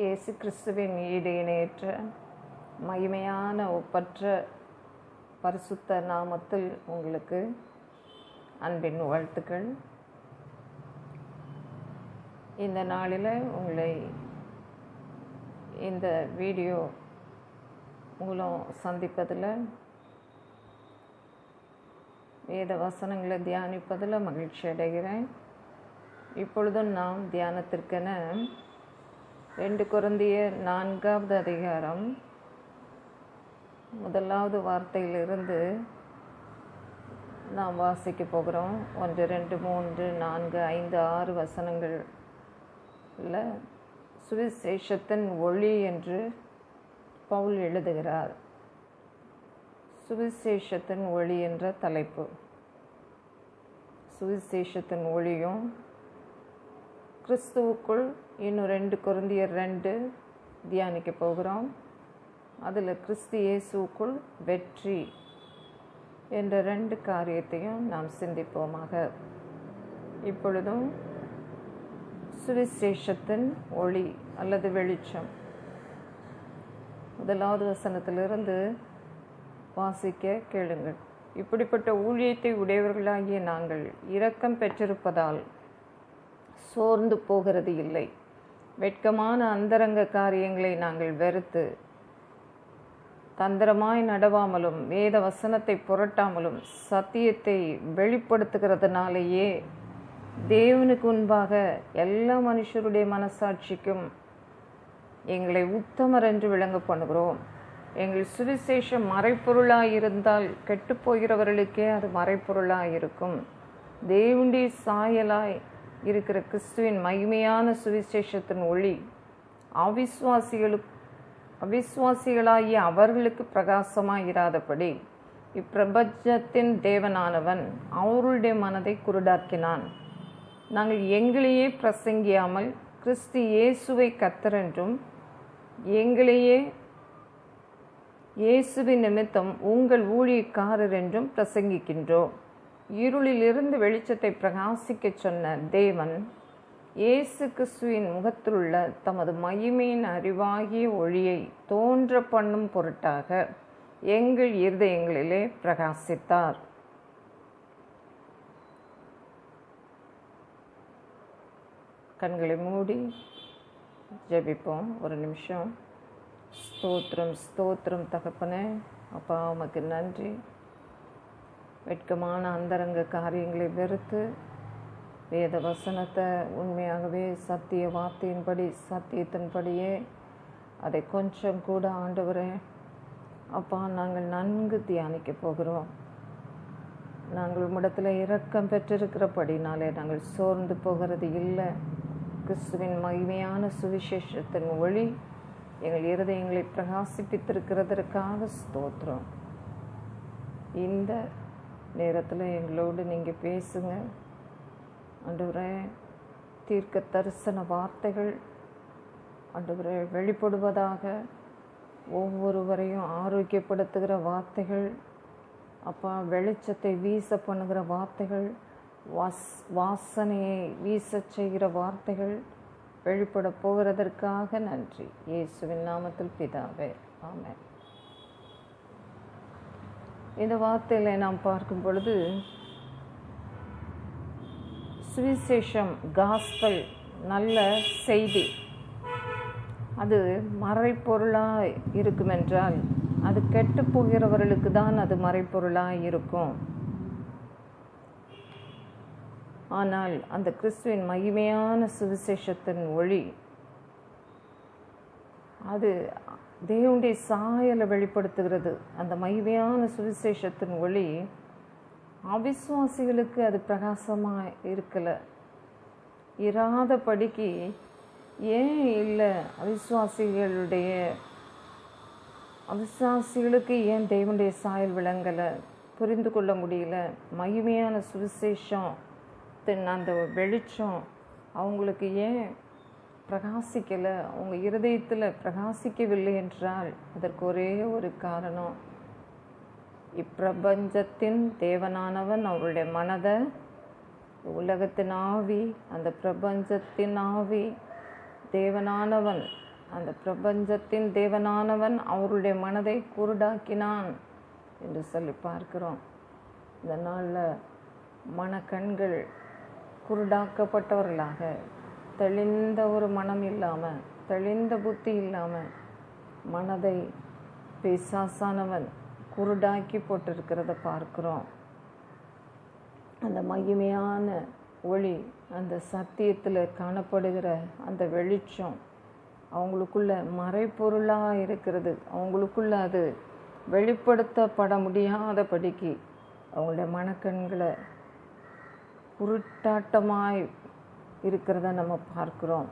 இயேசு கிறிஸ்துவின் ஈடு இணையற்ற மகிமையான ஒப்பற்ற பரிசுத்த நாமத்தில் உங்களுக்கு அன்பின் வாழ்த்துக்கள். இந்த நாளில் உங்களை இந்த வீடியோ மூலம் சந்திப்பதில், வேத வசனங்களை தியானிப்பதில் மகிழ்ச்சி அடைகிறேன். இப்பொழுதும் நாம் தியானத்திற்கென 2 கொரிந்தியர் 4வது அதிகாரம் 1வது வார்த்தையிலிருந்து நாம் வாசிக்க போகிறோம். 1, 2, 3, 4, 5, 6 வசனங்களில் சுவிசேஷத்தின் ஒளி என்று பவுல் எழுதுகிறார். சுவிசேஷத்தின் ஒளி என்ற தலைப்பு. சுவிசேஷத்தின் ஒளியும் கிறிஸ்துவுக்குள் இன்னும் 2 கொரிந்தியர் 2 தியானிக்க போகிறோம். அதில் கிறிஸ்து இயேசுக்குள் வெற்றி என்ற 2 காரியத்தையும் நாம் சிந்திப்போமாக. இப்பொழுதும் சுவிசேஷத்தின் ஒளி அல்லது வெளிச்சம் 1வது வசனத்திலிருந்து வாசிக்க கேளுங்கள். இப்படிப்பட்ட ஊழியத்தை உடையவர்களாகிய நாங்கள் இரக்கம் பெற்றிருப்பதால் சோர்ந்து போகிறது இல்லை. வெட்கமான அந்தரங்க காரியங்களை நாங்கள் வெறுத்து தந்திரமாய் நடவாமலும் வேத வசனத்தை புரட்டாமலும் சத்தியத்தை வெளிப்படுத்துகிறதுனாலேயே தேவனுக்கு முன்பாக எல்லா மனுஷருடைய மனசாட்சிக்கும் எங்களை உத்தமர் என்று விளங்க பண்ணுகிறோம். எங்கள் சுவிசேஷம் மறைப்பொருளாக இருந்தால் கெட்டுப்போகிறவர்களுக்கே அது மறைப்பொருளாக இருக்கும். தேவனுடைய சாயலாய் இருக்கிற கிறிஸ்துவின் மகிமையான சுவிசேஷத்தின் ஒளி அவிசுவாசிகளாகிய அவர்களுக்கு பிரகாசமாயிராதபடி இப்பிரபஞ்சத்தின் தேவனானவன் அவர்களுடைய மனதை குருடாக்கினான். நாங்கள் எங்களையே பிரசங்கியாமல் கிறிஸ்து இயேசுவை கர்த்தர் என்றும் எங்களையே இயேசுவின் நிமித்தம் உங்கள் ஊழியக்காரர் என்றும் பிரசங்கிக்கின்றோம். இருளிலிருந்து வெளிச்சத்தை பிரகாசிக்க சொன்ன தேவன் இயேசு கிறிஸ்துவின் முகத்திலுள்ள தமது மகிமையின் அறிவாகிய ஒளியை தோன்ற பண்ணும் பொருட்டாக எங்கள் இருதயங்களிலே பிரகாசித்தார். கண்களை மூடி ஜெபிப்போம். ஒரு நிமிஷம். ஸ்தோத்திரம் ஸ்தோத்திரம் தகப்பனே, அப்பா உமக்கு நன்றி. வெட்கமான அந்தரங்க காரியங்களை வெறுத்து வேத வசனத்தை உண்மையாகவே சத்திய வார்த்தையின்படி சத்தியத்தின்படியே அதை கொஞ்சம் கூட ஆண்டவரே அப்பா நாங்கள் நன்கு தியானிக்க போகிறோம். நாங்கள் உம்மிடத்தில் இரக்கம் பெற்றிருக்கிறபடினாலே நாங்கள் சோர்ந்து போகிறது இல்லை. கிறிஸ்துவின் மகிமையான சுவிசேஷத்தின் ஒளி எங்கள் இருதயங்களை பிரகாசிப்பித்திருக்கிறதற்காக ஸ்தோத்திரம். இந்த நேரத்தில் எங்களோடு நீங்கள் பேசுங்க ஆண்டவரே. தீர்க்க தரிசன வார்த்தைகள் ஆண்டவரே வெளிப்படுவதாக, ஒவ்வொருவரையும் ஆரோக்கியப்படுத்துகிற வார்த்தைகள் அப்பா, வெளிச்சத்தை வீச பண்ணுகிற வார்த்தைகள், வாசனையை வீச செய்கிற வார்த்தைகள் வெளிப்பட போகிறதற்காக நன்றி. இயேசுவின் நாமத்தில் பிதாவே, ஆமென். இந்த வார்த்தையில் நாம் பார்க்கும் பொழுது சுவிசேஷம், காஸ்பல், நல்ல செய்தி, அது மறைப்பொருளாக இருக்குமென்றால் அது கெட்டு போகிறவர்களுக்கு தான் அது மறைப்பொருளாக இருக்கும். ஆனால் அந்த கிறிஸ்துவின் மகிமையான சுவிசேஷத்தின் ஒளி அது தேவனுடைய சாயலை வெளிப்படுத்துகிறது. அந்த மகிமையான சுவிசேஷத்தின் ஒளி அவிசுவாசிகளுக்கு அது பிரகாசமாக இருக்கலை, இராதபடிக்கு. ஏன் இல்லை? அவிசுவாசிகளுக்கு ஏன் தேவனுடைய சாயல் விளங்கலை? புரிந்து கொள்ள முடியல. மகிமையான சுவிசேஷத்தின் அந்த வெளிச்சம் அவங்களுக்கு ஏன் பிரகாசிக்கலை? அவங்க இருதயத்தில் பிரகாசிக்கவில்லை என்றால் அதற்கு ஒரே ஒரு காரணம், இப்பிரபஞ்சத்தின் தேவனானவன் அவருடைய மனதை உலகத்தின் ஆவி, அந்த பிரபஞ்சத்தின் ஆவி, தேவனானவன் அந்த பிரபஞ்சத்தின் தேவனானவன் அவருடைய மனதை குருடாக்கினான் என்று சொல்லி பார்க்கிறோம். இந்த நாளில் மனக்கண்கள் குருடாக்கப்பட்டவர்களாக, தெளிந்த ஒரு மனம் இல்லாமல், தெளிந்த புத்தி இல்லாமல் மனதை பிசாசானவன் குருடாக்கி போட்டிருக்கிறத பார்க்கிறோம். அந்த மகிமையான ஒளி, அந்த சத்தியத்தில் காணப்படுகிற அந்த வெளிச்சம் அவங்களுக்குள்ள மறைப்பொருளாக இருக்கிறது. அவங்களுக்குள்ள அது வெளிப்படுத்தப்பட முடியாதபடிக்கு அவங்களுடைய மனக்கண்களை குருட்டாட்டமாய் இருக்கிறத நம்ம பார்க்கிறோம்.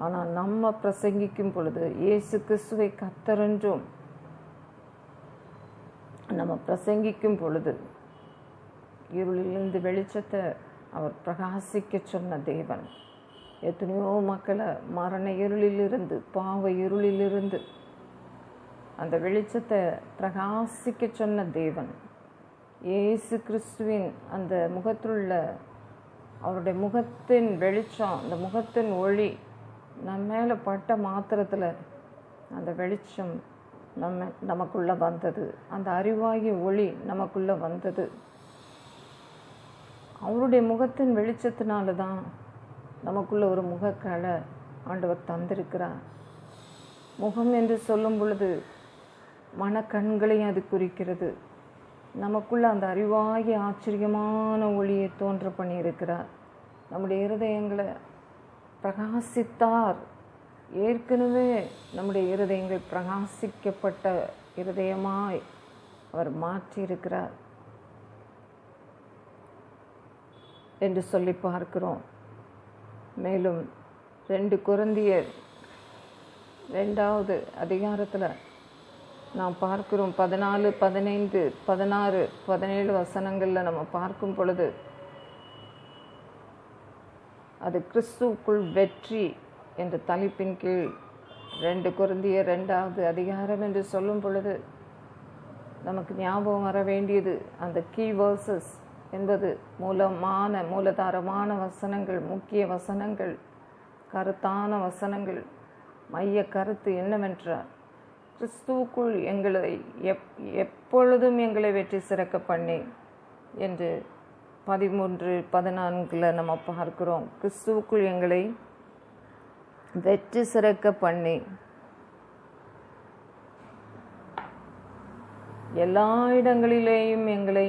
ஆனால் நம்ம பிரசங்கிக்கும் பொழுது இயேசு கிறிஸ்துவை கர்த்தரென்றும் நம்ம பிரசங்கிக்கும் பொழுது இருளிலிருந்து வெளிச்சத்தை அவர் பிரகாசிக்க சொன்ன தேவன். எத்தனையோ மக்களை மரண இருளிலிருந்து, பாவ இருளிலிருந்து அந்த வெளிச்சத்தை பிரகாசிக்க சொன்ன தேவன். இயேசு கிறிஸ்துவின் அந்த முகத்திலுள்ள அவருடைய முகத்தின் வெளிச்சம், அந்த முகத்தின் ஒளி நம்ம மேலே பட்ட மாத்திரத்தில் அந்த வெளிச்சம் நமக்குள்ளே வந்தது. அந்த அறிவாகிய ஒளி நமக்குள்ளே வந்தது. அவருடைய முகத்தின் வெளிச்சத்தினால தான் நமக்குள்ள ஒரு முகக்கலை ஆண்டவர் தந்திருக்கிறார். முகம் என்று சொல்லும் பொழுது மனக்கண்களையும் அது குறிக்கிறது. நமக்குள்ள அந்த அறிவாகிய ஆச்சரியமான ஒளியை தோன்ற பண்ணியிருக்கிறார். நம்முடைய இருதயங்களை பிரகாசித்தார். ஏற்கனவே நம்முடைய இருதயங்கள் பிரகாசிக்கப்பட்ட இருதயமாய் அவர் மாற்றியிருக்கிறார் என்று சொல்லி பார்க்கிறோம். மேலும் 2 கொரிந்தியர் 2வது அதிகாரத்தில் நாம் பார்க்கிறோம். 14, 15, 16, 17 வசனங்களில் நம்ம பார்க்கும் பொழுது அது கிறிஸ்துவுக்குள் வெற்றி என்ற தலைப்பின் கீழ் 2 கொரிந்தியர் 2வது அதிகாரம் என்று சொல்லும் பொழுது நமக்கு ஞாபகம் வர வேண்டியது அந்த கீ வேர்சஸ் என்பது மூலதாரமான வசனங்கள், முக்கிய வசனங்கள், கருத்தான வசனங்கள். மைய கருத்து என்னவென்றால், கிறிஸ்துவுக்குள் எங்களை எப்பொழுதும் எங்களை வெற்றி சிறக்க பண்ணி என்று 13, 14 நம்ம பார்க்கிறோம். கிறிஸ்துவுக்குள் எங்களை வெற்றி சிறக்க பண்ணி எல்லா இடங்களிலேயும் எங்களை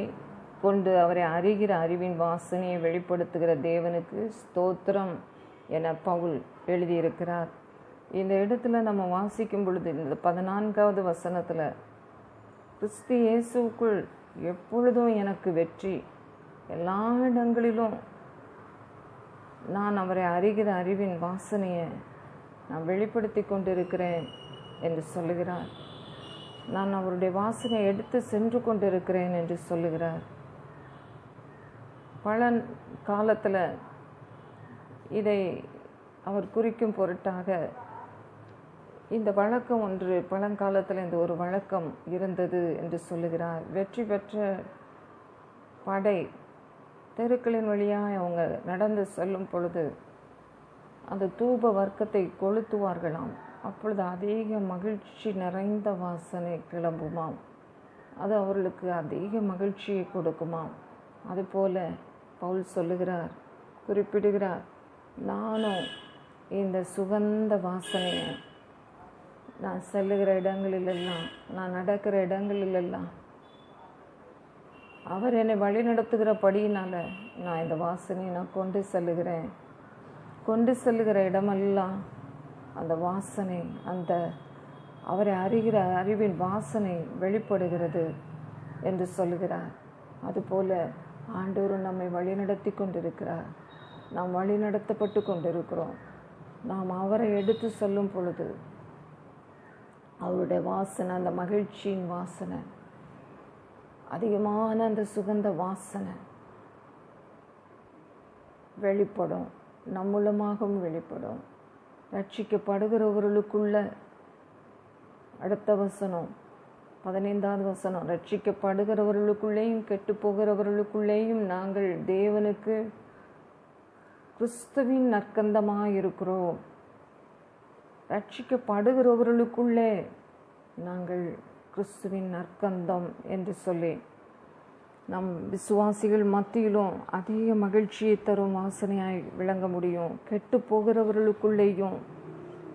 கொண்டு அவரை அறிகிற அறிவின் வாசனையை வெளிப்படுத்துகிற தேவனுக்கு ஸ்தோத்திரம் என பவுல் எழுதியிருக்கிறார். இந்த இடத்துல நம்ம வாசிக்கும் பொழுது இந்த 14வது வசனத்தில் கிறிஸ்து இயேசுவுக்குள் எப்பொழுதும் எனக்கு வெற்றி, எல்லா இடங்களிலும் நான் அவரை அறிகிற அறிவின் வாசனையை நான் வெளிப்படுத்தி கொண்டிருக்கிறேன் என்று சொல்லுகிறார். நான் அவருடைய வாசனையை எடுத்து சென்று கொண்டிருக்கிறேன் என்று சொல்லுகிறார். பல காலத்தில் இதை அவர் குறிக்கும் பொருட்டாக இந்த வழக்கம் ஒன்று, பழங்காலத்தில் இந்த ஒரு வழக்கம் இருந்தது என்று சொல்லுகிறார். வெற்றி பெற்ற படை தெருக்களின் வழியாக அவங்க நடந்து செல்லும் பொழுது அந்த தூப வர்க்கத்தை கொளுத்துவார்களாம். அப்பொழுது அதிக மகிழ்ச்சி நிறைந்த வாசனை கிளம்புமாம். அது அவர்களுக்கு அதிக மகிழ்ச்சியை கொடுக்குமாம். அதுபோல பவுல் சொல்லுகிறார், குறிப்பிடுகிறார், நானும் இந்த சுகந்த வாசனையை நான் செல்லுகிற இடங்களிலெல்லாம், நான் நடக்கிற இடங்களிலெல்லாம் அவர் என்னை வழி நடத்துகிறபடியினால நான் இந்த வாசனையை நான் கொண்டு செல்லுகிறேன். கொண்டு செல்லுகிற இடமெல்லாம் அந்த வாசனை, அந்த அவரை அறிகிற அறிவின் வாசனை வெளிப்படுகிறது என்று சொல்லுகிறார். அதுபோல ஆண்டவரும் நம்மை வழிநடத்தி கொண்டிருக்கிறார். நாம் வழிநடத்தப்பட்டு கொண்டிருக்கிறோம். நாம் அவரை எடுத்து சொல்லும் பொழுது அவருடைய வாசனை, அந்த மகிழ்ச்சியின் வாசனை, அதிகமான அந்த சுகந்த வாசனை வெளிப்படும், நம் மூலமாகவும் வெளிப்படும். ரட்சிக்கப்படுகிறவர்களுக்குள்ள அடுத்த வசனம் 15வது வசனம், ரட்சிக்கப்படுகிறவர்களுக்குள்ளேயும் கெட்டு போகிறவர்களுக்குள்ளேயும் நாங்கள் தேவனுக்கு கிறிஸ்துவின் நற்கந்தமாக இருக்கிறோம். ரட்சிக்கப்படுகிறவர்களுக்குள்ளே நாங்கள் கிறிஸ்துவின் நற்கந்தம் என்று சொல்லி நம் விசுவாசிகள் மத்தியிலும் அதிக மகிழ்ச்சியை தரும் வாசனையாய் விளங்க முடியும். கெட்டு போகிறவர்களுக்குள்ளேயும்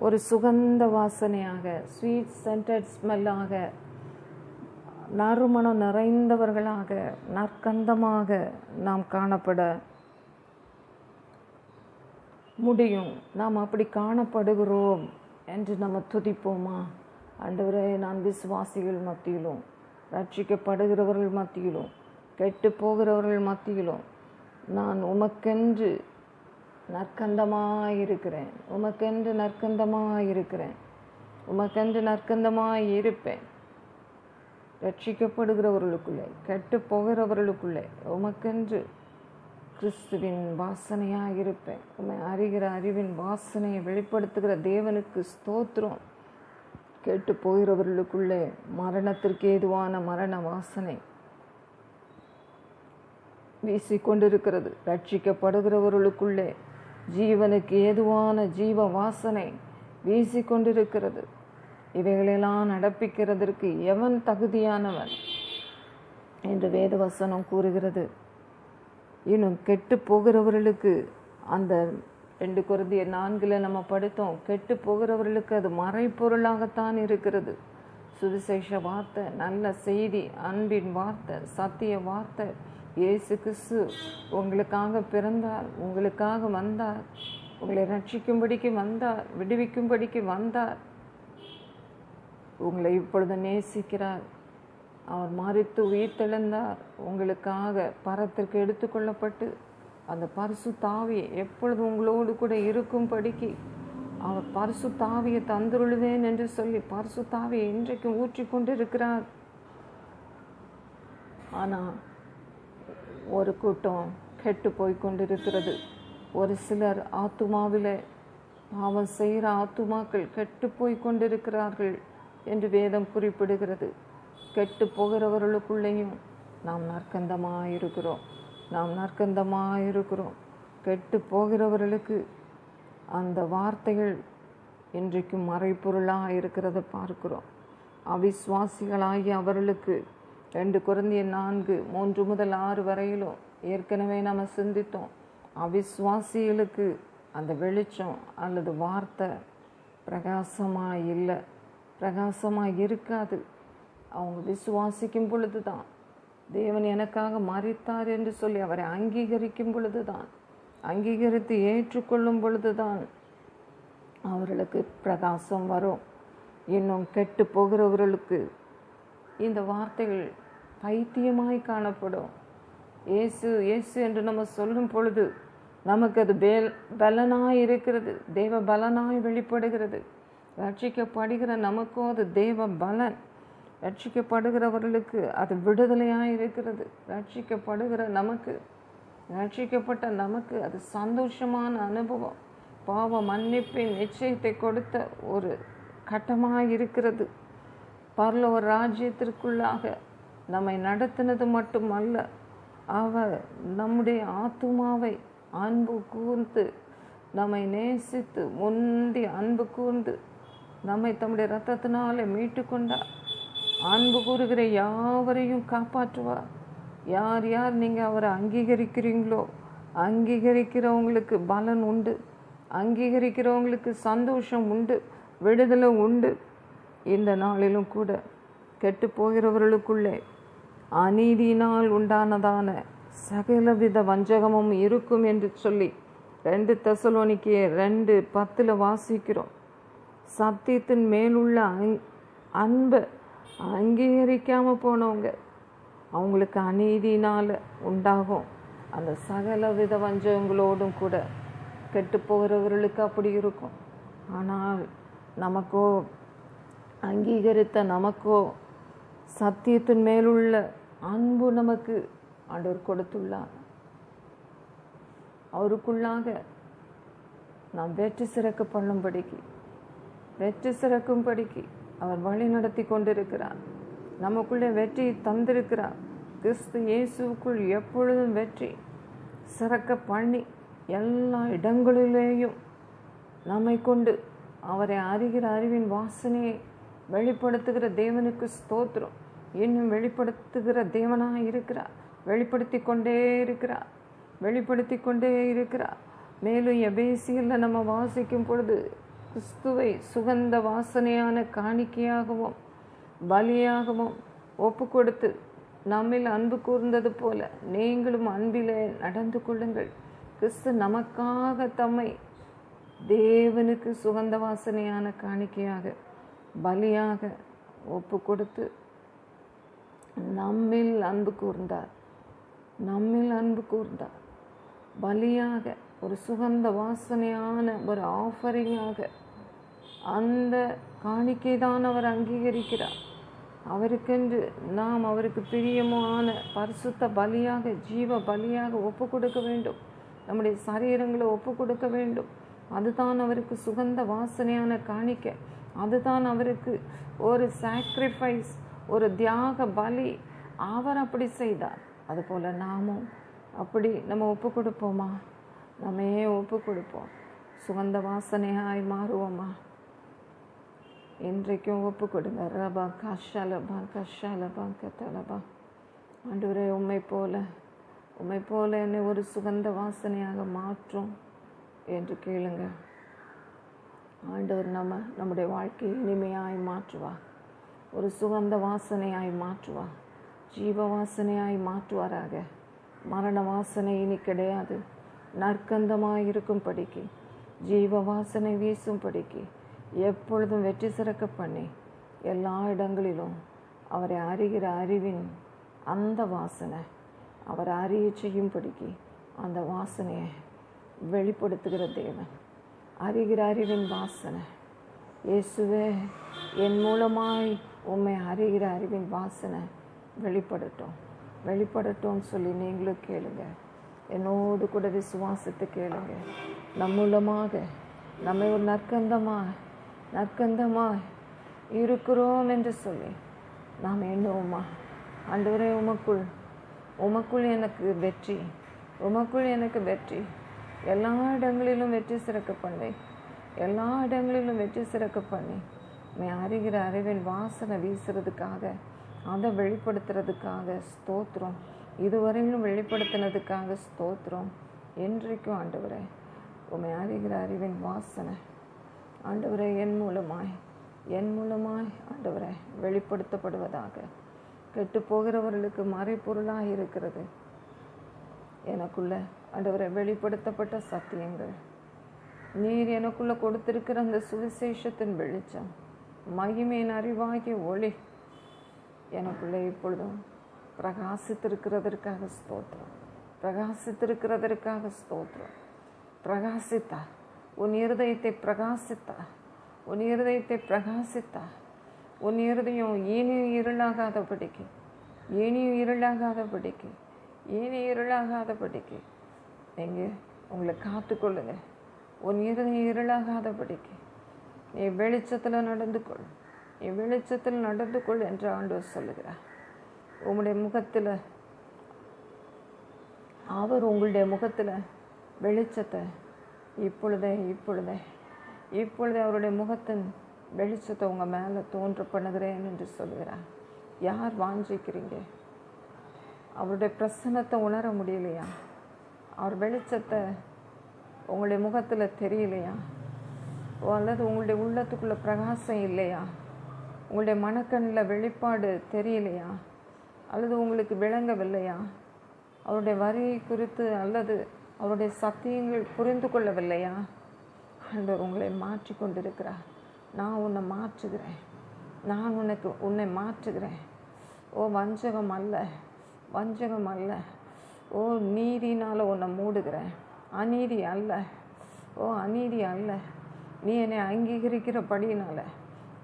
ஒரு சுகந்த வாசனையாக, ஸ்வீட் சென்டட் ஸ்மெல்லாக, நறுமணம் நிறைந்தவர்களாக, நற்கந்தமாக நாம் காணப்பட முடியும். நாம் அப்படி காணப்படுகிறோம் என்று நம்ம துதிப்போமா? ஆண்டவரே, நான் விசுவாசிகள் மத்தியிலும், ரட்சிக்கப்படுகிறவர்கள் மத்தியிலும், கெட்டு போகிறவர்கள் மத்தியிலும் நான் உமக்கென்று நற்கந்தமாயிருக்கிறேன், உமக்கென்று நற்கந்தமாயிருக்கிறேன், உமக்கென்று நற்கந்தமாயிருப்பேன். ரட்சிக்கப்படுகிறவர்களுக்குள்ளே, கெட்டு போகிறவர்களுக்குள்ளே உமக்கென்று கிறிஸ்துவின் வாசனையாயிருப்பேன். உம்மை அறிகிற அறிவின் வாசனையை வெளிப்படுத்துகிற தேவனுக்கு ஸ்தோத்திரம். கெட்டு போகிறவர்களுக்குள்ளே மரணத்திற்கு ஏதுவான மரண வாசனை வீசிக்கொண்டிருக்கிறது. ரட்சிக்கப்படுகிறவர்களுக்குள்ளே ஜீவனுக்கு ஏதுவான ஜீவ வாசனை வீசிக்கொண்டிருக்கிறது. இவைகளெல்லாம் நடப்பிக்கிறதற்கு எவன் தகுதியானவன் என்று வேதவசனம் கூறுகிறது. இன்னும் கெட்டு போகிறவர்களுக்கு அந்த 2 கொரிந்தியர் 4 நம்ம படித்தோம். கெட்டு போகிறவர்களுக்கு அது மறைப்பொருளாகத்தான் இருக்கிறது. சுவிசேஷ வார்த்தை, நல்ல செய்தி, அன்பின் வார்த்தை, சத்திய வார்த்தை, இயேசு கிறிஸ்து உங்களுக்காக பிறந்தார், உங்களுக்காக வந்தார், உங்களை ரட்சிக்கும்படிக்கு வந்தார், விடுவிக்கும்படிக்கு வந்தார், உங்களை இப்பொழுது நேசிக்கிறார், அவர் மரித்து உயிர்த்தெழுந்தார், உங்களுக்காக பரத்திற்கு எடுத்துக்கொள்ளப்பட்டு அந்த பரிசுத்த ஆவியை எப்பொழுது உங்களோடு கூட இருக்கும்படிக்கு அவர் பரிசுத்த ஆவியை தந்துருளுவேன் என்று சொல்லி பரிசுத்த ஆவியை இன்றைக்கும் ஊற்றி கொண்டிருக்கிறார். ஆனால் ஒரு கூட்டம் கெட்டு போய் கொண்டிருக்கிறது. ஒரு சிலர் ஆத்துமாவில் பாவம் செய்கிற ஆத்துமாக்கள் கெட்டு போய் கொண்டிருக்கிறார்கள் என்று வேதம் குறிப்பிடுகிறது. கெட்டு போகிறவர்களுக்குள்ளேயும் நாம் நற்கந்தமாயிருக்கிறோம், நாம் நற்கந்தமாயிருக்கிறோம். கெட்டு போகிறவர்களுக்கு அந்த வார்த்தைகள் இன்றைக்கும் மறைப்பொருளாக இருக்கிறத பார்க்கிறோம். அவிசுவாசிகளாகி அவர்களுக்கு 2 கொரிந்தியர் 4 3 முதல் 6 வரையிலும் ஏற்கனவே நம்ம சிந்தித்தோம். அவிசுவாசிகளுக்கு அந்த வெளிச்சம் அல்லது வார்த்தை பிரகாசமாக இல்லை, பிரகாசமாக இருக்காது. அவங்க விசுவாசிக்கும் பொழுது தான், தேவன் எனக்காக மரித்தார் என்று சொல்லி அவரை அங்கீகரிக்கும் பொழுது தான், அங்கீகரித்து ஏற்றுக்கொள்ளும் பொழுது தான் அவர்களுக்கு பிரகாசம் வரும். இன்னும் கெட்டு போகிறவர்களுக்கு இந்த வார்த்தைகள் பைத்தியமாய் காணப்படும். இயேசு இயேசு என்று நம்ம சொல்லும் பொழுது நமக்கு அது பலனாய் இருக்கிறது, தேவ பலனாய் வெளிப்படுகிறது. ரட்சிக்கப்படுகிற நமக்கும் அது தேவ பலன். ரட்சிக்கப்படுகிறவர்களுக்கு அது விடுதலையாக இருக்கிறது. ரட்சிக்கப்படுகிற நமக்கு, ரட்சிக்கப்பட்ட நமக்கு அது சந்தோஷமான அனுபவம். பாவ மன்னிப்பின் நிச்சயத்தை கொடுத்த ஒரு கட்டமாக இருக்கிறது. பரலோக ராஜ்யத்திற்குள்ளாக நம்மை நடத்தினது மட்டுமல்ல, அவர் நம்முடைய ஆத்துமாவை அன்பு கூர்ந்து நம்மை நேசித்து முந்தி அன்பு கூர்ந்து நம்மை தம்முடைய இரத்தத்தினாலே மீட்டு கொண்டார். அன்பு கூறுகிற யாவரையும் காப்பாற்றுவார். யார் யார் நீங்கள் அவரை அங்கீகரிக்கிறீங்களோ அங்கீகரிக்கிறவங்களுக்கு பலன் உண்டு, அங்கீகரிக்கிறவங்களுக்கு சந்தோஷம் உண்டு, விடுதலை உண்டு. இந்த நாளிலும் கூட கெட்டு போகிறவர்களுக்குள்ளே அநீதியினால் உண்டானதான சகலவித வஞ்சகமும் இருக்கும் என்று சொல்லி 2 தெசலோனிக்கேயர் 2:10 வாசிக்கிறோம். சத்தியத்தின் மேலுள்ள அன்பை அங்கீகரிக்காமல் போனவங்க, அவங்களுக்கு அநீதியினால் உண்டாகும் அந்த சகலவித வஞ்சகங்களோடும் கூட கெட்டு போகிறவர்களுக்கு அப்படி இருக்கும். ஆனால் நமக்கோ, அங்கீகரித்த நமக்கோ சத்தியத்தின் மேலுள்ள அன்பு நமக்கு ஆண்டவர் கொடுத்துள்ளார். அவருக்குள்ளாக நாம் வெற்றி சிறக்க பண்ணும்படிக்கு, வெற்றி சிறக்கும்படிக்கு அவர் வழி நடத்தி கொண்டிருக்கிறார். நமக்குள்ளே வெற்றி தந்திருக்கிறார். கிறிஸ்து இயேசுக்குள் எப்பொழுதும் வெற்றி சிறக்க பண்ணி எல்லா இடங்களிலேயும் நம்மை கொண்டு அவரை அறிகிற அறிவின் வாசனையை வெளிப்படுத்துகிற தேவனுக்கு ஸ்தோத்திரம். இன்னும் வெளிப்படுத்துகிற தேவனாக இருக்கிறார். வெளிப்படுத்தி கொண்டே இருக்கிறார். வெளிப்படுத்தி கொண்டே இருக்கிறார். மேலும் எபேசியில் நம்ம வாசிக்கும் பொழுது கிறிஸ்துவை சுகந்த வாசனையான காணிக்கையாகவும் பலியாகவும் ஒப்பு கொடுத்து நம்மில் அன்பு கூர்ந்தது போல நீங்களும் அன்பிலே நடந்து கொள்ளுங்கள். கிறிஸ்து நமக்காக தம்மை தேவனுக்கு சுகந்த வாசனையான காணிக்கையாக பலியாக ஒப்பு கொடுத்து நம்மில் அன்பு கூர்ந்தார். நம்மில் அன்பு கூர்ந்தார். பலியாக ஒரு சுகந்த வாசனையான ஒரு ஆஃபரிங்காக அந்த காணிக்கை தான் அவர் அங்கீகரிக்கிறார். அவருக்கென்று நாம் அவருக்கு பிரியமான பரிசுத்த பலியாக ஜீவ பலியாக ஒப்பு கொடுக்க வேண்டும். நம்முடைய சரீரங்களை ஒப்பு கொடுக்க வேண்டும். அதுதான் அவருக்கு சுகந்த வாசனையான காணிக்கை. அதுதான் அவருக்கு ஒரு சாக்ரிஃபைஸ், ஒரு தியாக பலி. அவர் அப்படி செய்தார். அதுபோல் நாமும் அப்படி நம்ம ஒப்பு கொடுப்போமா? நம்மே ஒப்பு கொடுப்போம். சுகந்த வாசனையாய் மாறுவோமா? இன்றைக்கும் ஒப்பு கொடுங்க. ரபா கஷாலபா கஷாலபா கத்தலபா. ஆண்டவரே, உம்மை போல என்னை ஒரு சுகந்த வாசனையாக மாற்றும் என்று கேளுங்க. ஆண்டவர் நம்முடைய வாழ்க்கையை இனிமையாய் மாற்றுவா. ஒரு சுகந்த வாசனையாய் மாற்றுவா. ஜீவ வாசனையாய் மாற்றுவாராக. மரண வாசனை இனி கிடையாது. நற்கந்தமாய் இருக்கும்படிக்கு, ஜீவ வாசனை வீசும்படிக்கு, எப்பொழுதும் வெற்றி சிறக்க பண்ணி எல்லா இடங்களிலும் அவரை அறிகிற அறிவின் அந்த வாசனை, அவரை அறிய செய்யும்படிக்கு அந்த வாசனையை வெளிப்படுத்துகிற தேவன். அறிகிற அறிவின் வாசனை. இயேசுவே, என் மூலமாய் உம்மை அறிகிற அறிவின் வாசனை வெளிப்படட்டும் சொல்லி நீங்களும் கேளுங்க. என்னோடு கூட விசுவாசத்தை கேளுங்க. நம் மூலமாக நம்மை ஒரு நற்கந்தமாய் இருக்கிறோம் என்று சொல்லி நாம் எண்ணுவோமா? ஆண்டவரே, உமக்குள் எனக்கு வெற்றி, உமக்குள் எனக்கு வெற்றி. எல்லா இடங்களிலும் வெற்றி சிறக்க பண்ணி, எல்லா இடங்களிலும் வெற்றி சிறக்க பண்ணி அறிகிற அறிவின் வாசனை வீசுறதுக்காக, அதை வெளிப்படுத்துறதுக்காக ஸ்தோத்திரம். இதுவரையிலும் வெளிப்படுத்தினதுக்காக ஸ்தோத்திரம். என்றைக்கும் ஆண்டவரே, உம்மை அறிகிற அறிவின் வாசனை ஆண்டவரே என் மூலமாய் ஆண்டவரே வெளிப்படுத்தப்படுவதாக. கெட்டு போகிறவர்களுக்கு மறைப்பொருளாக இருக்கிறது எனக்குள்ள ஆண்டவரே வெளிப்படுத்தப்பட்ட சத்தியங்கள். நீர் எனக்குள்ள கொடுத்திருக்கிற அந்த சுவிசேஷத்தின் வெளிச்சம், மகிமையின் அறிவாகிய ஒளி எனக்குள்ளே இப்பொழுதும் பிரகாசித்திருக்கிறதற்காக ஸ்தோத்திரம். பிரகாசித்தா உன் இருதயத்தை பிரகாசித்தா, உன் இருதயம் இனியும் இருளாகாதபடிக்கு நீங்கள் உங்களை காத்துக்கொள்ளுங்க. உன் இருதயம் இருளாகாதபடிக்கு நீ வெளிச்சத்தில் நடந்து கொள் என்று ஆண்டவர் சொல்லுகிறார். உங்களுடைய முகத்தில் உங்களுடைய முகத்தில் வெளிச்சத்தை இப்பொழுதே அவருடைய முகத்தின் வெளிச்சத்தை உங்கள் மேலே தோன்ற பண்ணுகிறேன் என்று சொல்லுகிறார். யார் வாஞ்சிக்கிறீங்க? அவருடைய பிரசன்னத்தை உணர முடியலையா? அவர் வெளிச்சத்தை உங்களுடைய முகத்தில் தெரியலையா? அல்லது உங்களுடைய உள்ளத்துக்குள்ள பிரகாசம் இல்லையா? உங்களுடைய மனக்கண்ணில் வெளிப்பாடு தெரியலையா? அல்லது உங்களுக்கு விளங்கவில்லையா? அவருடைய வரி குறித்து அல்லது அவருடைய சத்தியங்கள் புரிந்து கொள்ளவில்லையா? ஆண்டவர் உங்களை மாற்றி கொண்டிருக்கிறார். நான் உன்னை மாற்றுகிறேன். ஓ வஞ்சகம் அல்ல. ஓ நீதினால் உன்னை மூடுகிறேன். அநீதி அல்ல. நீ என்னை அங்கீகரிக்கிறபடினால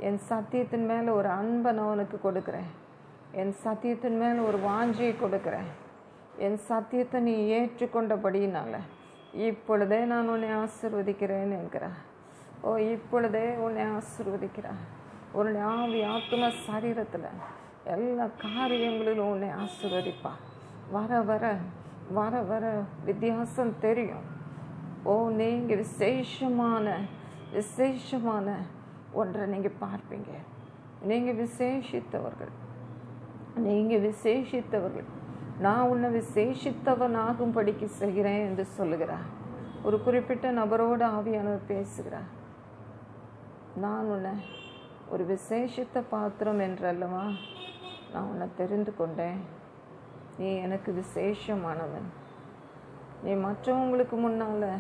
என் சத்தியத்தின் மேலே ஒரு அன்பை நான் உனக்கு கொடுக்குறேன். என் சத்தியத்தின் மேலே ஒரு வாஞ்சியை கொடுக்குறேன். என் சத்தியத்தை நீ ஏற்றுக்கொண்டபடினால இப்பொழுதே நான் உன்னை ஆசீர்வதிக்கிறேன் என்கிறார். ஓ இப்பொழுதே உன்னை ஆசீர்வதிக்கிறார். உன்னுடைய ஆவி ஆத்தும சரீரத்தில் எல்லா காரியங்களிலும் உன்னை ஆசீர்வதிப்பா. வர வர வித்தியாசம் தெரியும். ஓ நீங்கள் விசேஷமான விசேஷமான ஒன்றை நீங்கள் பார்ப்பீங்க. நீங்கள் விசேஷித்தவர்கள், நீங்கள் விசேஷித்தவர்கள். நான் உன்னை விசேஷித்தவனாகும்படிக்கு செய்கிறேன் என்று சொல்லுகிறார். ஒரு குறிப்பிட்ட நபரோடு ஆவியானவர் பேசுகிறார். நான் உன்னை ஒரு விசேஷித்த பாத்திரம் என்றல்லவா நான் உன்னை தெரிந்து கொண்டேன். நீ எனக்கு விசேஷமானவன். நீ மற்றவங்களுக்கு முன்னால்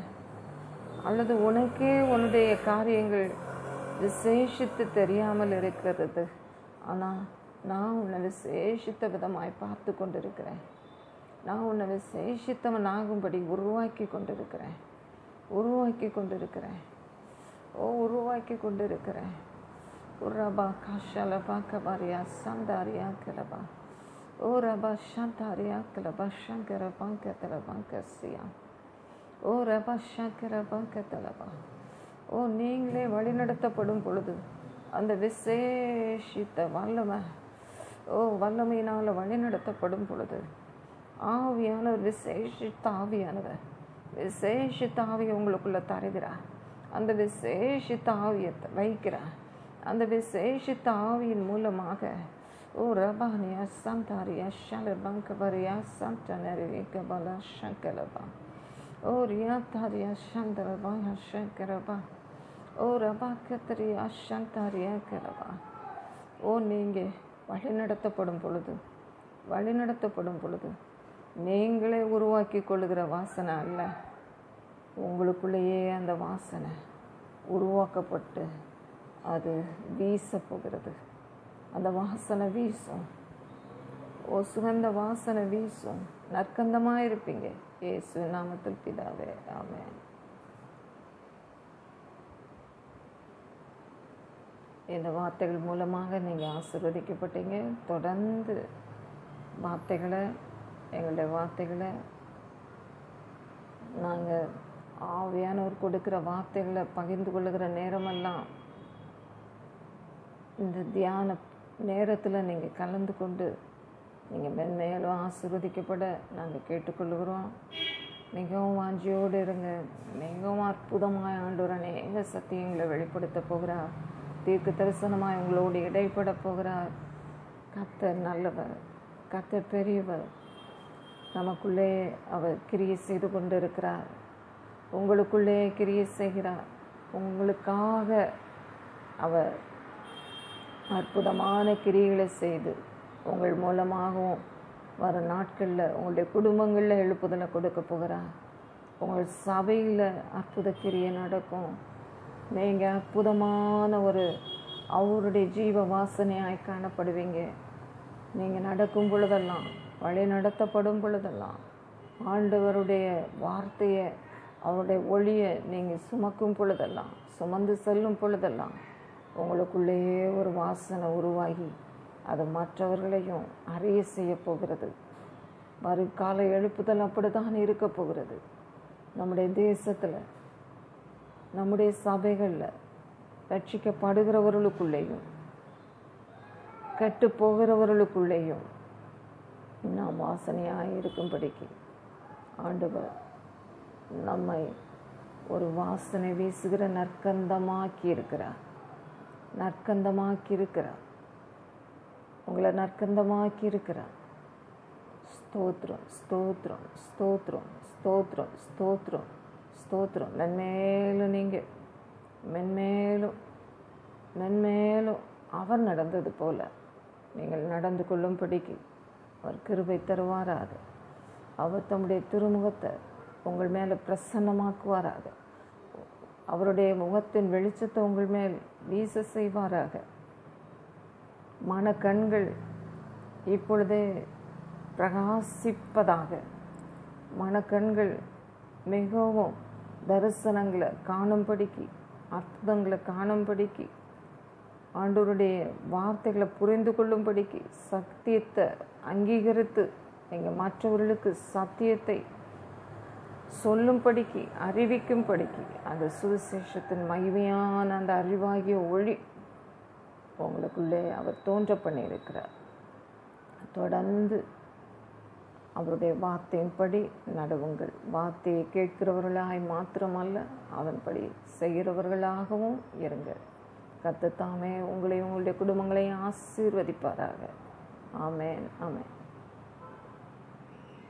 அல்லது உனக்கே உன்னுடைய காரியங்கள் விசேஷித்து தெரியாமல் இருக்கிறது. ஆனால் நான் உன்னை விசேஷித்த விதமாய் பார்த்து கொண்டிருக்கிறேன். நான் உன்னை விசேஷித்தவனாகும்படி உருவாக்கி கொண்டிருக்கிறேன். உருவாக்கி கொண்டிருக்கிறேன். உரபா காஷலபா கபாரியா சந்தாரியா கிளபா ஓ ரபா சந்தாரியா கிளபா சங்கரபா கத்தலபா கசியா ஓ ரபா சங்கரபா கத்தலபா. ஓ நீங்களே வழிநடத்தப்படும் பொழுது அந்த விசேஷித்த வல்லமையினால் வழிநடத்தப்படும் பொழுது ஆவியானவர் விசேஷித்த ஆவியை உங்களுக்குள்ள தருகிறார். அந்த விசேஷித்த ஆவியை வைக்கிறார். அந்த விசேஷித்த ஆவியின் மூலமாக ஓ ரபானியா சந்தாரியா ஷலபங்கபரியா சந்தனரிகபலா சங்கலபா ஓ ரியாத்தாரியா சந்தரபா சங்கரபா ஓ ரபா கத்தரியா சந்தாரியா கலபா. ஓ நீங்கள் வழிநடத்தப்படும் பொழுது நீங்களே உருவாக்கி கொள்ளுகிற வாசனை அல்ல, உங்களுக்குள்ளேயே அந்த வாசனை உருவாக்கப்பட்டு அது வீசப்போகிறது. அந்த வாசனை வீசும். ஓ சுகந்த வாசனை வீசும். நற்கந்தமாக இருப்பீங்க. இயேசு நாமத்தில் பிதாவே, ஆமென். இந்த வார்த்தைகள் மூலமாக நீங்கள் ஆசீர்வதிக்கப்பட்டீங்க. தொடர்ந்து எங்களுடைய வார்த்தைகளை நாங்கள் ஆவியானவர் கொடுக்குற வார்த்தைகளை பகிர்ந்து கொள்ளுகிற நேரமெல்லாம் இந்த தியான நேரத்தில் நீங்கள் கலந்து கொண்டு நீங்கள் மென்மேலும் ஆசீர்வதிக்கப்பட நாங்கள் கேட்டுக்கொள்கிறோம். மிகவும் வாஞ்சியோடு இருங்க. மிகவும் அற்புதமாக ஆண்டவர் அநேக சத்தியங்களை வெளிப்படுத்த போகிறார். தீர்க்க தரிசனமாய் உங்களோடு இடைப்பட போகிறார். கர்த்தர் நல்லவர், கர்த்தர் பெரியவர். நமக்குள்ளே அவர் கிரியை செய்து கொண்டு இருக்கிறார். உங்களுக்குள்ளே கிரியை செய்கிறார். உங்களுக்காக அவர் அற்புதமான கிரியைகளை செய்து உங்கள் மூலமாகவும் வர நாட்களில் உங்களுடைய குடும்பங்களில் எழுப்புதலை கொடுக்க போகிறார். உங்கள் சபையில் அற்புத கிரியை நடக்கும். நீங்கள் அற்புதமான அவருடைய ஜீவ வாசனையாய் காணப்படுவீங்க. நீங்கள் நடக்கும் பொழுதெல்லாம், வழி நடத்தப்படும் பொழுதெல்லாம் ஆண்டவருடைய வார்த்தையை, அவருடைய ஒளியை நீங்கள் சுமக்கும் பொழுதெல்லாம், சுமந்து செல்லும் பொழுதெல்லாம் உங்களுக்குள்ளேயே ஒரு வாசனை உருவாகி அது மற்றவர்களையும் அறிய செய்ய போகிறது. வருங்கால எழுப்புதல் அப்படித்தான் இருக்க போகிறது. நம்முடைய தேசத்தில், நம்முடைய சபைகளில் ரட்சிக்கப்படுகிறவர்களுக்குள்ளேயும் கெட்டு போகிறவர்களுக்குள்ளேயும் நாம் வாசனையாக இருக்கும்படிக்கு ஆண்டவர் நம்மை ஒரு வாசனை வீசுகிற நற்கந்தமாக்கி இருக்கிறார். உங்களை நற்கந்தமாக்கி இருக்கிறார். ஸ்தோத்திரம், ஸ்தோத்திரம், ஸ்தோத்திரம், ஸ்தோத்திரம், ஸ்தோத்திரம், ஸ்தோத்திரம். மென்மேலும் நீங்கள் மென்மேலும் அவர் நடந்தது போல நீங்கள் நடந்து கொள்ளும்படிக்கு அவர் கிருபை தருவாராக. அவர் தம்முடைய திருமுகத்தை உங்கள் மேலே பிரசன்னமாக்குவாராக. அவருடைய முகத்தின் வெளிச்சத்தை உங்கள் மேல் வீச செய்வாராக. மனக்கண்கள் இப்பொழுதே பிரகாசிப்பதாக. மனக்கண்கள் மிகவும் தரிசனங்களை காணும்படிக்கு, அற்புதங்களை காணும்படிக்கு, ஆண்டவருடைய வார்த்தைகளை புரிந்து கொள்ளும்படிக்கு, சத்தியத்தை அங்கீகரித்து நீங்கள் மற்றவர்களுக்கு சத்தியத்தை சொல்லும்படிக்கு, அறிவிக்கும்படிக்கு, அந்த சுவிசேஷத்தின் மகிமையான அந்த அறிவாகிய ஒளி உங்களுக்குள்ளே அவர் தோன்ற பண்ணியிருக்கிறார். தொடர்ந்து அவருடைய வார்த்தையின்படி நடவுங்கள். வார்த்தையை கேட்கிறவர்களாய் மாத்திரமல்ல, அதன்படி செய்கிறவர்களாகவும் இருங்க. கர்த்தர் தாமே உங்களையும் உங்களுடைய குடும்பங்களையும் ஆசீர்வதிப்பாராக. ஆமென், ஆமென்.